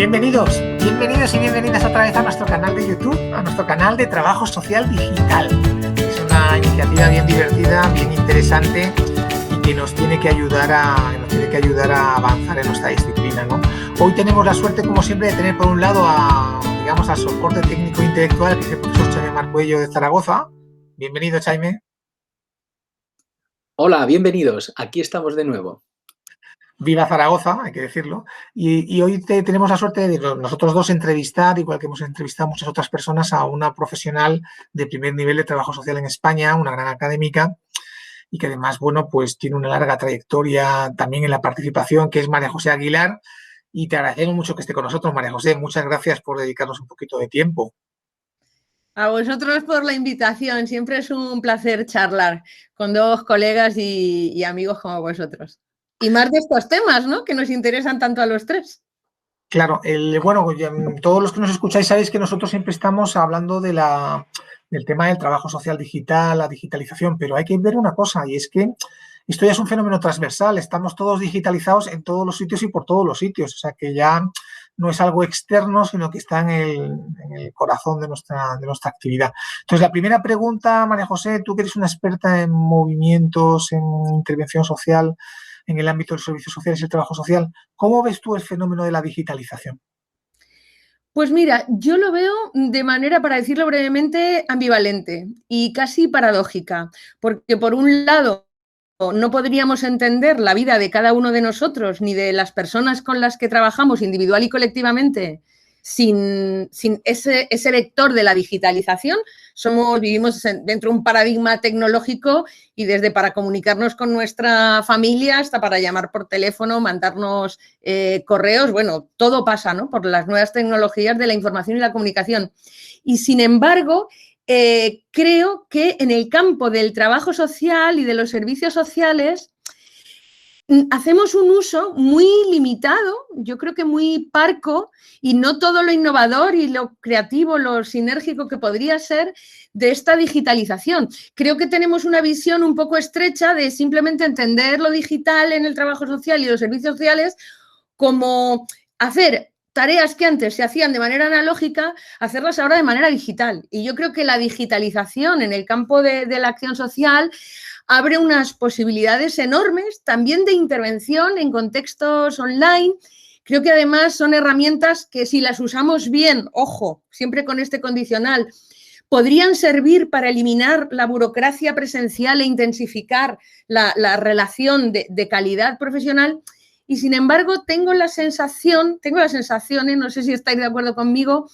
Bienvenidos y bienvenidas otra vez a nuestro canal de YouTube, a nuestro canal de Trabajo Social Digital. Es una iniciativa bien divertida, bien interesante y que nos tiene que ayudar a avanzar en nuestra disciplina, ¿no? Hoy tenemos la suerte, como siempre, de tener por un lado al soporte técnico intelectual, que es el profesor Chaime Marcuello de Zaragoza. Bienvenido, Chaime. Hola, bienvenidos. Aquí estamos de nuevo. Viva Zaragoza, hay que decirlo. Y hoy tenemos la suerte de nosotros dos entrevistar, igual que hemos entrevistado a muchas otras personas, a una profesional de primer nivel de trabajo social en España, una gran académica, y que además, bueno, pues tiene una larga trayectoria también en la participación, que es María José Aguilar. Y te agradecemos mucho que esté con nosotros, María José. Muchas gracias por dedicarnos un poquito de tiempo. A vosotros por la invitación. Siempre es un placer charlar con dos colegas y amigos como vosotros. Y más de estos temas, ¿no?, que nos interesan tanto a los tres. Claro, todos los que nos escucháis sabéis que nosotros siempre estamos hablando del tema del trabajo social digital, la digitalización, pero hay que ver una cosa, y es que esto ya es un fenómeno transversal. Estamos todos digitalizados en todos los sitios y por todos los sitios, o sea que ya no es algo externo, sino que está en el corazón de nuestra actividad. Entonces, la primera pregunta, María José, tú que eres una experta en movimientos, en intervención social, en el ámbito de los servicios sociales y el trabajo social, ¿cómo ves tú el fenómeno de la digitalización? Pues mira, yo lo veo de manera, para decirlo brevemente, ambivalente y casi paradójica, porque por un lado no podríamos entender la vida de cada uno de nosotros ni de las personas con las que trabajamos individual y colectivamente sin ese vector de la digitalización. Vivimos dentro de un paradigma tecnológico y desde para comunicarnos con nuestra familia hasta para llamar por teléfono, mandarnos correos, bueno, todo pasa, ¿no?, por las nuevas tecnologías de la información y la comunicación. Y sin embargo, creo que en el campo del trabajo social y de los servicios sociales hacemos un uso muy limitado, yo creo que muy parco, y no todo lo innovador y lo creativo, lo sinérgico que podría ser de esta digitalización. Creo que tenemos una visión un poco estrecha de simplemente entender lo digital en el trabajo social y los servicios sociales como hacer tareas que antes se hacían de manera analógica, hacerlas ahora de manera digital. Y yo creo que la digitalización en el campo de la acción social abre unas posibilidades enormes también de intervención en contextos online. Creo que además son herramientas que, si las usamos bien, ojo, siempre con este condicional, podrían servir para eliminar la burocracia presencial e intensificar la relación de calidad profesional. Y sin embargo, tengo la sensación, no sé si estáis de acuerdo conmigo,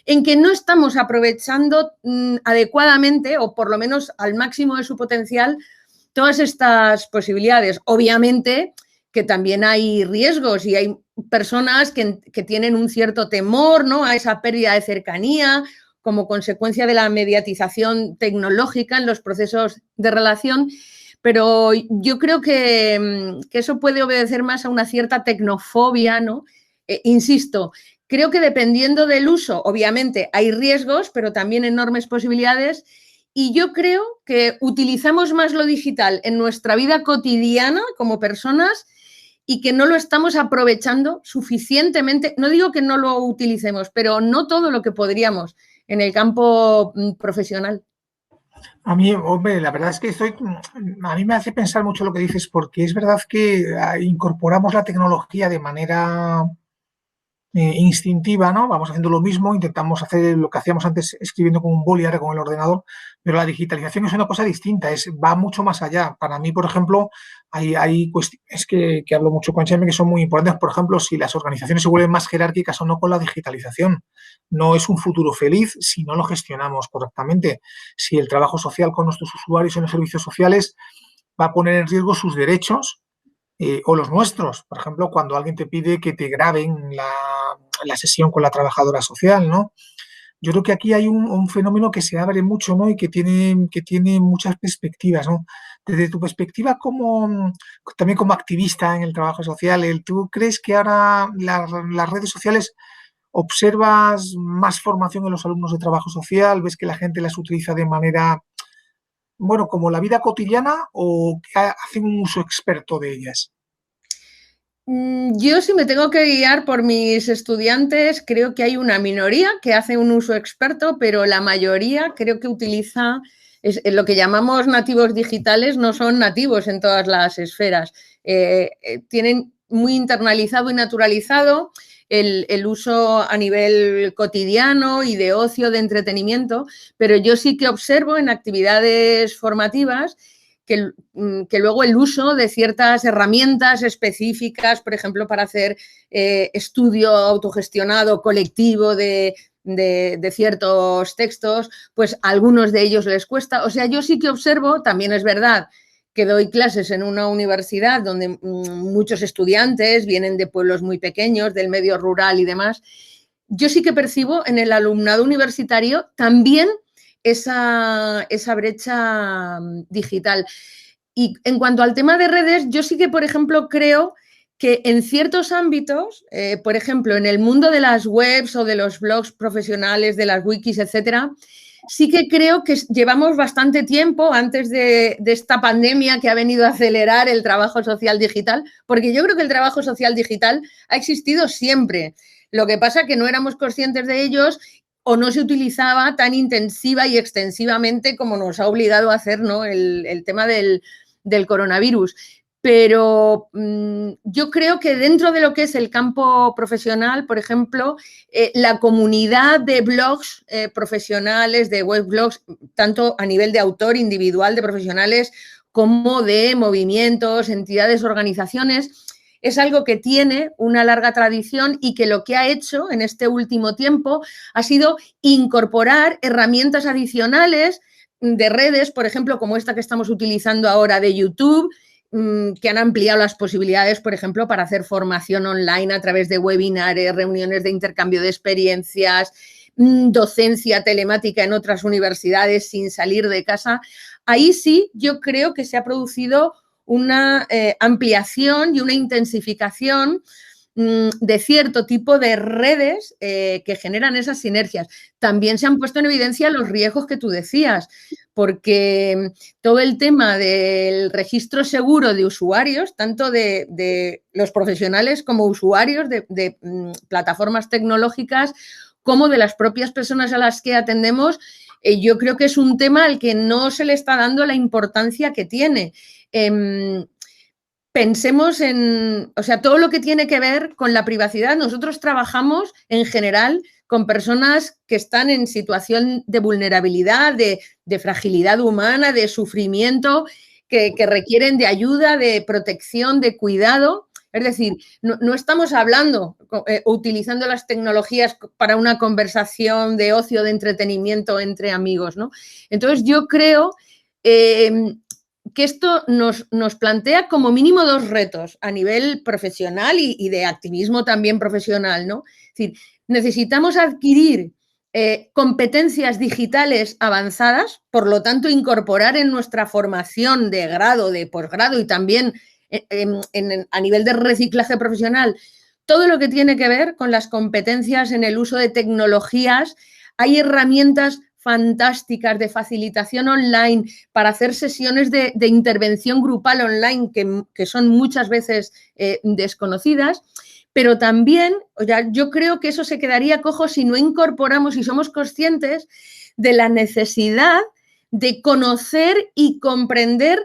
en que no estamos aprovechando adecuadamente, o por lo menos al máximo de su potencial, todas estas posibilidades. Obviamente que también hay riesgos y hay personas que tienen un cierto temor, ¿no?, a esa pérdida de cercanía como consecuencia de la mediatización tecnológica en los procesos de relación. Pero yo creo que eso puede obedecer más a una cierta tecnofobia, ¿no? Insisto, creo que dependiendo del uso, obviamente hay riesgos, pero también enormes posibilidades. Y yo creo que utilizamos más lo digital en nuestra vida cotidiana como personas y que no lo estamos aprovechando suficientemente. No digo que no lo utilicemos, pero no todo lo que podríamos en el campo profesional. A mí, hombre, la verdad es que a mí me hace pensar mucho lo que dices, porque es verdad que incorporamos la tecnología de manera instintiva, ¿no? Vamos haciendo lo mismo, intentamos hacer lo que hacíamos antes escribiendo con un boli, ahora con el ordenador, pero la digitalización es una cosa distinta, va mucho más allá. Para mí, por ejemplo, hay cuestiones que hablo mucho con Chaime que son muy importantes. Por ejemplo, si las organizaciones se vuelven más jerárquicas o no con la digitalización. No es un futuro feliz si no lo gestionamos correctamente. Si el trabajo social con nuestros usuarios en los servicios sociales va a poner en riesgo sus derechos, o los nuestros. Por ejemplo, cuando alguien te pide que te graben la sesión con la trabajadora social, ¿no? Yo creo que aquí hay un fenómeno que se abre mucho, ¿no?, y que tiene muchas perspectivas, ¿no? Desde tu perspectiva también como activista en el trabajo social, ¿tú crees que ahora las redes sociales observas más formación en los alumnos de trabajo social? ¿Ves que la gente las utiliza de manera, bueno, como la vida cotidiana, o que hacen un uso experto de ellas? Yo, si me tengo que guiar por mis estudiantes, creo que hay una minoría que hace un uso experto, pero la mayoría creo que utiliza lo que llamamos nativos digitales, no son nativos en todas las esferas. Tienen muy internalizado y naturalizado el uso a nivel cotidiano y de ocio, de entretenimiento, pero yo sí que observo en actividades formativas que luego el uso de ciertas herramientas específicas, por ejemplo, para hacer estudio autogestionado colectivo de ciertos textos, pues a algunos de ellos les cuesta. O sea, yo sí que observo, también es verdad que doy clases en una universidad donde muchos estudiantes vienen de pueblos muy pequeños, del medio rural y demás. Yo sí que percibo en el alumnado universitario también esa brecha digital. Y en cuanto al tema de redes, yo sí que, por ejemplo, creo que en ciertos ámbitos, por ejemplo, en el mundo de las webs o de los blogs profesionales, de las wikis, etcétera, sí que creo que llevamos bastante tiempo antes de esta pandemia que ha venido a acelerar el trabajo social digital, porque yo creo que el trabajo social digital ha existido siempre. Lo que pasa es que no éramos conscientes de ellos o no se utilizaba tan intensiva y extensivamente como nos ha obligado a hacer, ¿no?, el tema del coronavirus. Pero yo creo que dentro de lo que es el campo profesional, por ejemplo, la comunidad de blogs profesionales, de webblogs, tanto a nivel de autor individual de profesionales como de movimientos, entidades, organizaciones, es algo que tiene una larga tradición y que lo que ha hecho en este último tiempo ha sido incorporar herramientas adicionales de redes, por ejemplo, como esta que estamos utilizando ahora de YouTube, que han ampliado las posibilidades, por ejemplo, para hacer formación online a través de webinares, reuniones de intercambio de experiencias, docencia telemática en otras universidades sin salir de casa. Ahí sí, yo creo que se ha producido una ampliación y una intensificación de cierto tipo de redes que generan esas sinergias. También se han puesto en evidencia los riesgos que tú decías, porque todo el tema del registro seguro de usuarios, tanto de los profesionales como usuarios de plataformas tecnológicas, como de las propias personas a las que atendemos, yo creo que es un tema al que no se le está dando la importancia que tiene. Pensemos en, o sea, todo lo que tiene que ver con la privacidad. Nosotros trabajamos en general con personas que están en situación de vulnerabilidad, de fragilidad humana, de sufrimiento, que requieren de ayuda, de protección, de cuidado. Es decir, no estamos hablando utilizando las tecnologías para una conversación de ocio, de entretenimiento entre amigos, ¿no? Entonces, yo creo que esto nos plantea como mínimo dos retos a nivel profesional y de activismo también profesional, ¿no? Es decir, necesitamos adquirir competencias digitales avanzadas, por lo tanto, incorporar en nuestra formación de grado, de posgrado y también a nivel de reciclaje profesional, todo lo que tiene que ver con las competencias en el uso de tecnologías. Hay herramientas fantásticas de facilitación online para hacer sesiones de intervención grupal online que son muchas veces desconocidas, pero también, o sea, yo creo que eso se quedaría cojo si no incorporamos y somos conscientes de la necesidad de conocer y comprender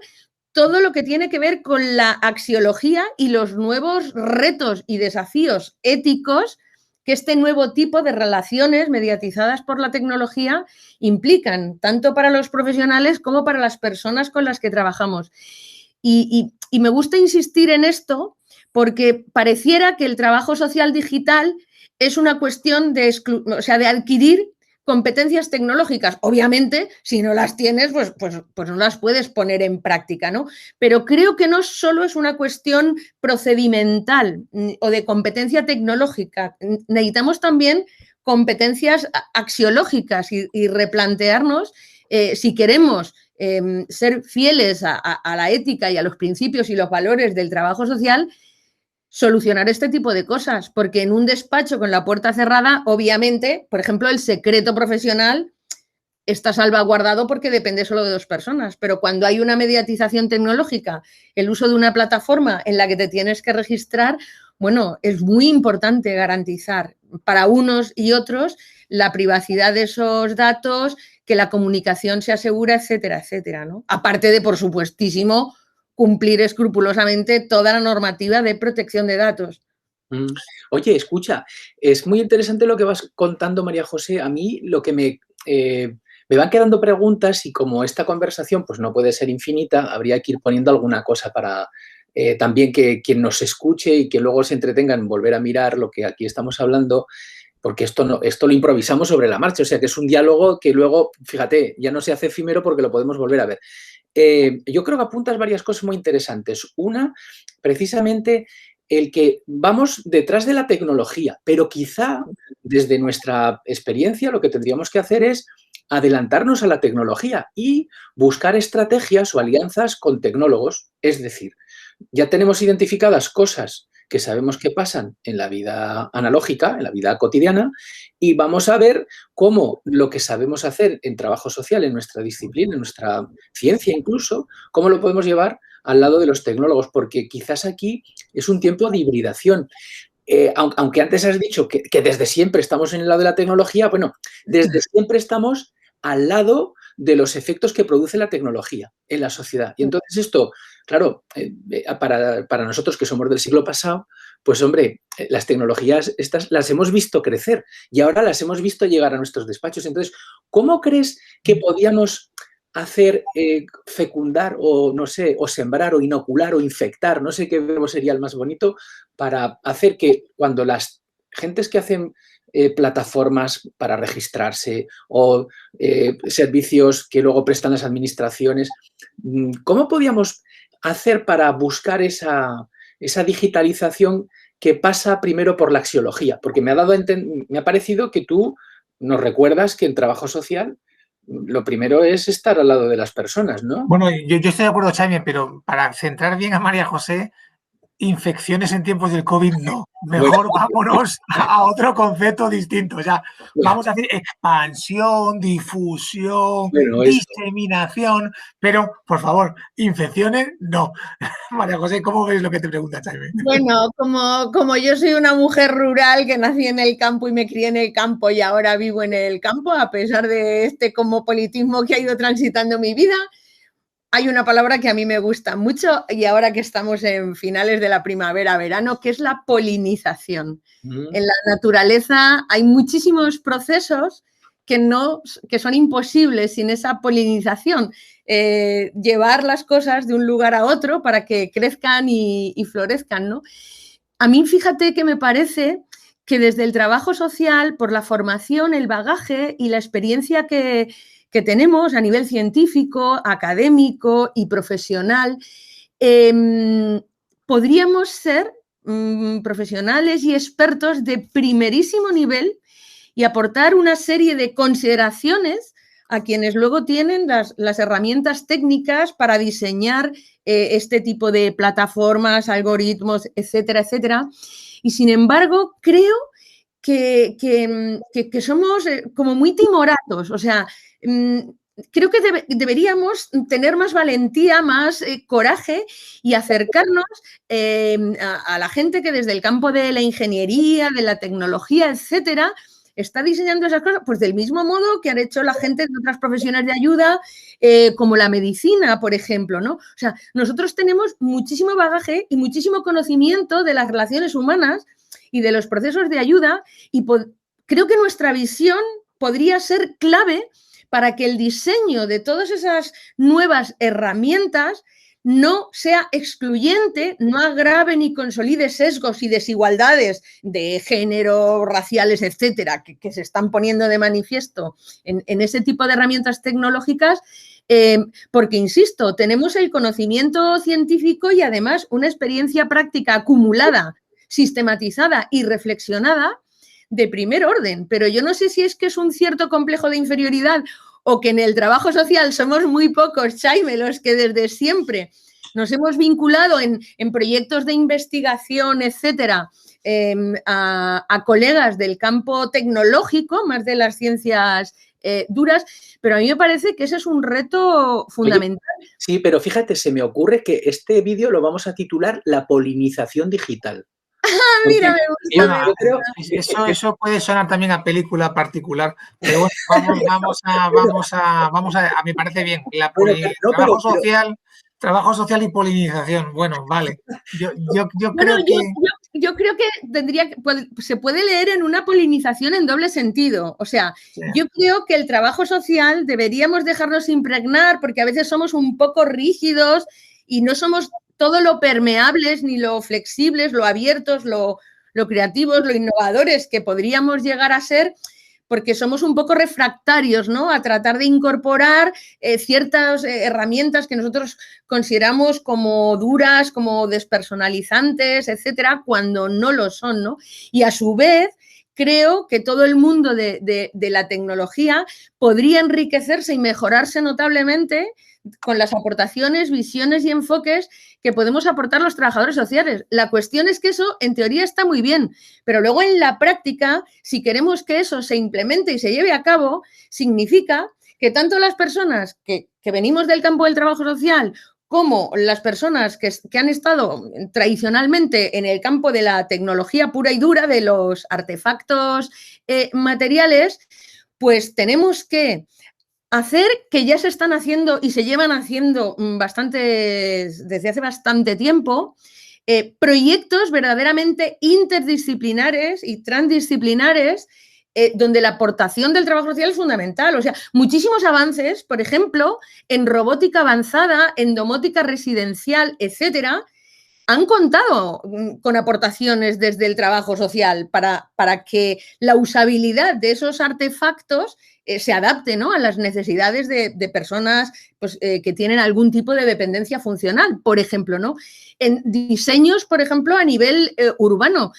todo lo que tiene que ver con la axiología y los nuevos retos y desafíos éticos que este nuevo tipo de relaciones mediatizadas por la tecnología implican, tanto para los profesionales como para las personas con las que trabajamos. Y me gusta insistir en esto porque pareciera que el trabajo social digital es una cuestión de adquirir competencias tecnológicas. Obviamente, si no las tienes, pues no las puedes poner en práctica, ¿no? Pero creo que no solo es una cuestión procedimental o de competencia tecnológica. Necesitamos también competencias axiológicas y replantearnos si queremos ser fieles a la ética y a los principios y los valores del trabajo social, solucionar este tipo de cosas, porque en un despacho con la puerta cerrada, obviamente, por ejemplo, el secreto profesional está salvaguardado porque depende solo de 2 personas, pero cuando hay una mediatización tecnológica, el uso de una plataforma en la que te tienes que registrar, bueno, es muy importante garantizar para unos y otros la privacidad de esos datos, que la comunicación se asegura, etcétera, etcétera, ¿no? Aparte de, por supuestísimo, cumplir escrupulosamente toda la normativa de protección de datos. Oye, escucha, es muy interesante lo que vas contando, María José. A mí lo que me van quedando preguntas y como esta conversación pues no puede ser infinita, habría que ir poniendo alguna cosa para también que quien nos escuche y que luego se entretenga en volver a mirar lo que aquí estamos hablando, porque esto lo improvisamos sobre la marcha, o sea que es un diálogo que luego, fíjate, ya no se hace efímero porque lo podemos volver a ver. Yo creo que apuntas varias cosas muy interesantes. Una, precisamente, el que vamos detrás de la tecnología, pero quizá desde nuestra experiencia lo que tendríamos que hacer es adelantarnos a la tecnología y buscar estrategias o alianzas con tecnólogos. Es decir, ya tenemos identificadas cosas que sabemos que pasan en la vida analógica, en la vida cotidiana, y vamos a ver cómo lo que sabemos hacer en trabajo social, en nuestra disciplina, en nuestra ciencia incluso, cómo lo podemos llevar al lado de los tecnólogos, porque quizás aquí es un tiempo de hibridación. Aunque antes has dicho que desde siempre estamos en el lado de la tecnología, bueno, desde siempre estamos al lado de los efectos que produce la tecnología en la sociedad. Y entonces esto, claro, para nosotros que somos del siglo pasado, pues hombre, las tecnologías estas las hemos visto crecer y ahora las hemos visto llegar a nuestros despachos. Entonces, ¿cómo crees que podíamos hacer fecundar o, no sé, o sembrar o inocular o infectar, no sé qué verbo sería el más bonito, para hacer que cuando las gentes que hacen plataformas para registrarse o servicios que luego prestan las administraciones, ¿cómo podíamos hacer para buscar esa digitalización que pasa primero por la axiología? Porque me ha parecido que tú nos recuerdas que en trabajo social lo primero es estar al lado de las personas, ¿no? Bueno, yo estoy de acuerdo, Xavi, pero para centrar bien a María José, infecciones en tiempos del COVID no. Mejor vámonos a otro concepto distinto. O sea, vamos a hacer expansión, difusión, diseminación, pero, por favor, infecciones no. María José, ¿cómo ves lo que te pregunta, Xavi? Bueno, como yo soy una mujer rural que nací en el campo y me crié en el campo y ahora vivo en el campo, a pesar de este cosmopolitismo que ha ido transitando mi vida, hay una palabra que a mí me gusta mucho y ahora que estamos en finales de la primavera-verano, que es la polinización. En la naturaleza hay muchísimos procesos que son imposibles sin esa polinización. Llevar las cosas de un lugar a otro para que crezcan y florezcan, ¿no? A mí, fíjate que me parece que desde el trabajo social, por la formación, el bagaje y la experiencia que tenemos a nivel científico, académico y profesional, podríamos ser profesionales y expertos de primerísimo nivel y aportar una serie de consideraciones a quienes luego tienen las herramientas técnicas para diseñar este tipo de plataformas, algoritmos, etcétera, etcétera. Y sin embargo, creo que somos como muy timoratos, o sea, creo que deberíamos tener más valentía, más coraje y acercarnos a la gente que desde el campo de la ingeniería, de la tecnología, etcétera, está diseñando esas cosas, pues del mismo modo que han hecho la gente de otras profesiones de ayuda, como la medicina, por ejemplo, ¿no? O sea, nosotros tenemos muchísimo bagaje y muchísimo conocimiento de las relaciones humanas y de los procesos de ayuda y creo que nuestra visión podría ser clave para que el diseño de todas esas nuevas herramientas no sea excluyente, no agrave ni consolide sesgos y desigualdades de género, raciales, etcétera, que se están poniendo de manifiesto en ese tipo de herramientas tecnológicas, porque, insisto, tenemos el conocimiento científico y además una experiencia práctica acumulada, sistematizada y reflexionada de primer orden, pero yo no sé si es que es un cierto complejo de inferioridad o que en el trabajo social somos muy pocos, Jaime, los que desde siempre nos hemos vinculado en proyectos de investigación, etcétera, a colegas del campo tecnológico, más de las ciencias duras, pero a mí me parece que ese es un reto fundamental. Oye, sí, pero fíjate, se me ocurre que este vídeo lo vamos a titular La polinización digital. Mira, me gusta. Bueno, yo creo eso puede sonar también a película particular, pero bueno, me parece bien. Trabajo social y polinización. Bueno, vale. Yo creo que... Yo creo que se puede leer en una polinización en doble sentido. O sea, sí. Yo creo que el trabajo social deberíamos dejarnos impregnar porque a veces somos un poco rígidos y no somos todo lo permeables, ni lo flexibles, lo abiertos, lo creativos, lo innovadores que podríamos llegar a ser, porque somos un poco refractarios, ¿no?, a tratar de incorporar ciertas herramientas que nosotros consideramos como duras, como despersonalizantes, etcétera, cuando no lo son, ¿no? Y a su vez, creo que todo el mundo de la tecnología podría enriquecerse y mejorarse notablemente con las aportaciones, visiones y enfoques que podemos aportar los trabajadores sociales. La cuestión es que eso, en teoría, está muy bien, pero luego en la práctica, si queremos que eso se implemente y se lleve a cabo, significa que tanto las personas que venimos del campo del trabajo social como las personas que han estado tradicionalmente en el campo de la tecnología pura y dura, de los artefactos materiales, pues tenemos que hacer que ya se están haciendo y se llevan haciendo desde hace bastante tiempo, proyectos verdaderamente interdisciplinares y transdisciplinares donde la aportación del trabajo social es fundamental. O sea, muchísimos avances, por ejemplo, en robótica avanzada, en domótica residencial, etcétera, han contado con aportaciones desde el trabajo social para que la usabilidad de esos artefactos se adapte, ¿no?, a las necesidades de personas pues, que tienen algún tipo de dependencia funcional, por ejemplo, ¿no? En diseños, por ejemplo, a nivel urbano.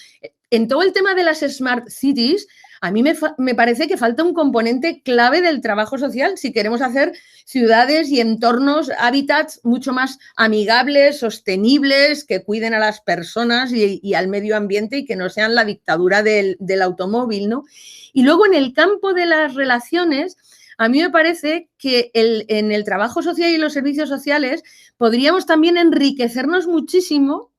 En todo el tema de las Smart Cities, a mí me parece que falta un componente clave del trabajo social si queremos hacer ciudades y entornos, hábitats mucho más amigables, sostenibles, que cuiden a las personas y al medio ambiente y que no sean la dictadura del automóvil, ¿no? Y luego en el campo de las relaciones, a mí me parece que en el trabajo social y los servicios sociales podríamos también enriquecernos muchísimo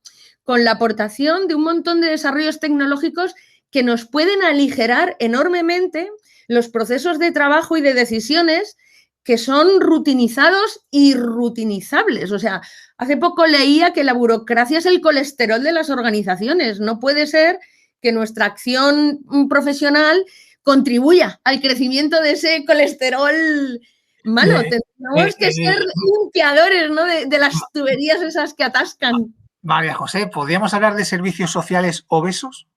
con la aportación de un montón de desarrollos tecnológicos que nos pueden aligerar enormemente los procesos de trabajo y de decisiones que son rutinizados y rutinizables. O sea, hace poco leía que la burocracia es el colesterol de las organizaciones. No puede ser que nuestra acción profesional contribuya al crecimiento de ese colesterol malo. Tenemos que ser limpiadores, ¿no?, de las tuberías esas que atascan. María José, ¿podríamos hablar de servicios sociales obesos?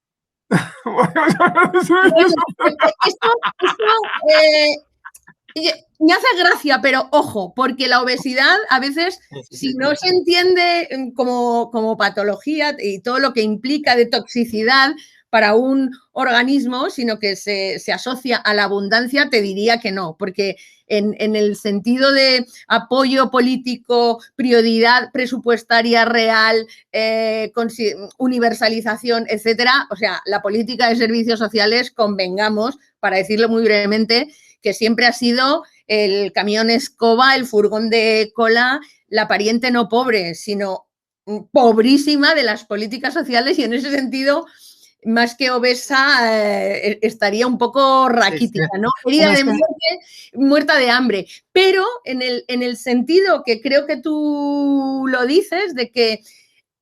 Me hace gracia, pero ojo, porque la obesidad a veces, si no se entiende como patología y todo lo que implica de toxicidad para un organismo, sino que se asocia a la abundancia, te diría que no, porque en el sentido de apoyo político, prioridad presupuestaria real, universalización, etcétera, o sea, la política de servicios sociales, convengamos, para decirlo muy brevemente, que siempre ha sido el camión escoba, el furgón de cola, la pariente no pobre, sino pobrísima de las políticas sociales, y en ese sentido, más que obesa, estaría un poco raquítica, ¿no? Herida de muerte, muerta de hambre. Pero en el sentido que creo que tú lo dices, de que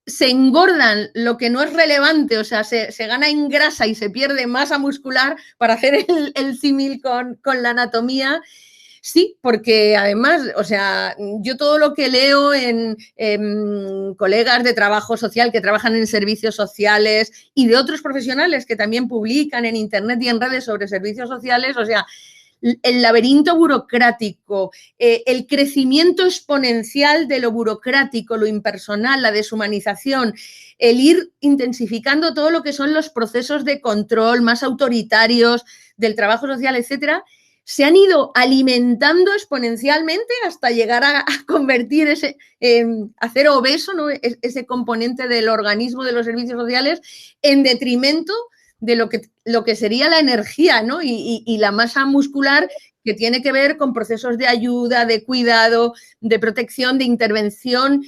se engordan lo que no es relevante, o sea, se gana en grasa y se pierde masa muscular, para hacer el símil con la anatomía. Sí, porque además, o sea, yo todo lo que leo en colegas de trabajo social que trabajan en servicios sociales y de otros profesionales que también publican en internet y en redes sobre servicios sociales, o sea, el laberinto burocrático, el crecimiento exponencial de lo burocrático, lo impersonal, la deshumanización, el ir intensificando todo lo que son los procesos de control más autoritarios del trabajo social, etcétera, se han ido alimentando exponencialmente hasta llegar a convertir hacer obeso, ¿no?, ese componente del organismo de los servicios sociales, en detrimento de lo que sería la energía, ¿no? Y la masa muscular que tiene que ver con procesos de ayuda, de cuidado, de protección, de intervención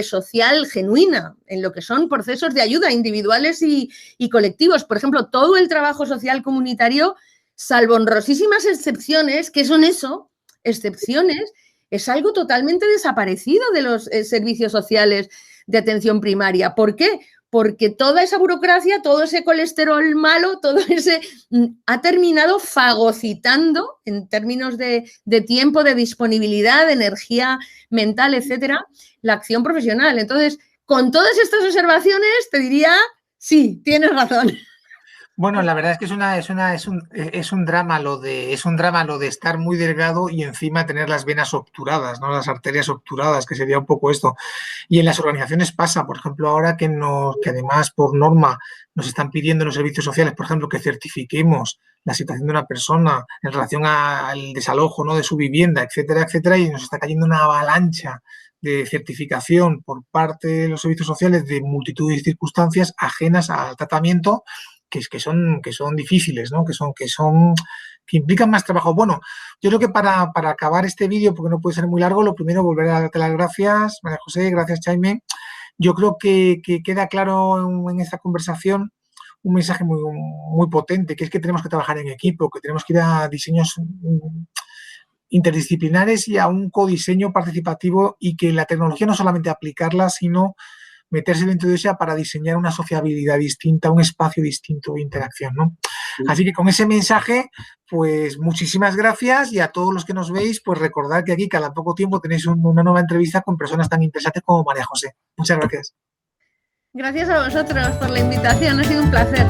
social genuina, en lo que son procesos de ayuda individuales y colectivos. Por ejemplo, todo el trabajo social comunitario, salvo honrosísimas excepciones, ¿qué son eso? Excepciones, es algo totalmente desaparecido de los servicios sociales de atención primaria. ¿Por qué? Porque toda esa burocracia, todo ese colesterol malo, todo ese ha terminado fagocitando en términos de tiempo, de disponibilidad, de energía mental, etcétera, la acción profesional. Entonces, con todas estas observaciones, te diría, sí, tienes razón. Bueno, la verdad es que es un drama lo de estar muy delgado y encima tener las venas obturadas, ¿no? Las arterias obturadas, que sería un poco esto. Y en las organizaciones pasa, por ejemplo, ahora que además por norma nos están pidiendo en los servicios sociales, por ejemplo, que certifiquemos la situación de una persona en relación al desalojo, ¿no? De su vivienda, etcétera, etcétera, y nos está cayendo una avalancha de certificación por parte de los servicios sociales de multitud de circunstancias ajenas al tratamiento que son difíciles, ¿no? Que implican más trabajo. Bueno, yo creo que para acabar este vídeo, porque no puede ser muy largo, lo primero, volver a darte las gracias, María José, gracias, Jaime. Yo creo que queda claro en esta conversación un mensaje muy, muy potente, que es que tenemos que trabajar en equipo, que tenemos que ir a diseños interdisciplinares y a un codiseño participativo, y que la tecnología no solamente aplicarla, sino meterse dentro de ella para diseñar una sociabilidad distinta, un espacio distinto de interacción, ¿no? Así que con ese mensaje, pues muchísimas gracias, y a todos los que nos veis, pues recordad que aquí cada poco tiempo tenéis una nueva entrevista con personas tan interesantes como María José. Muchas gracias. Gracias a vosotros por la invitación, ha sido un placer.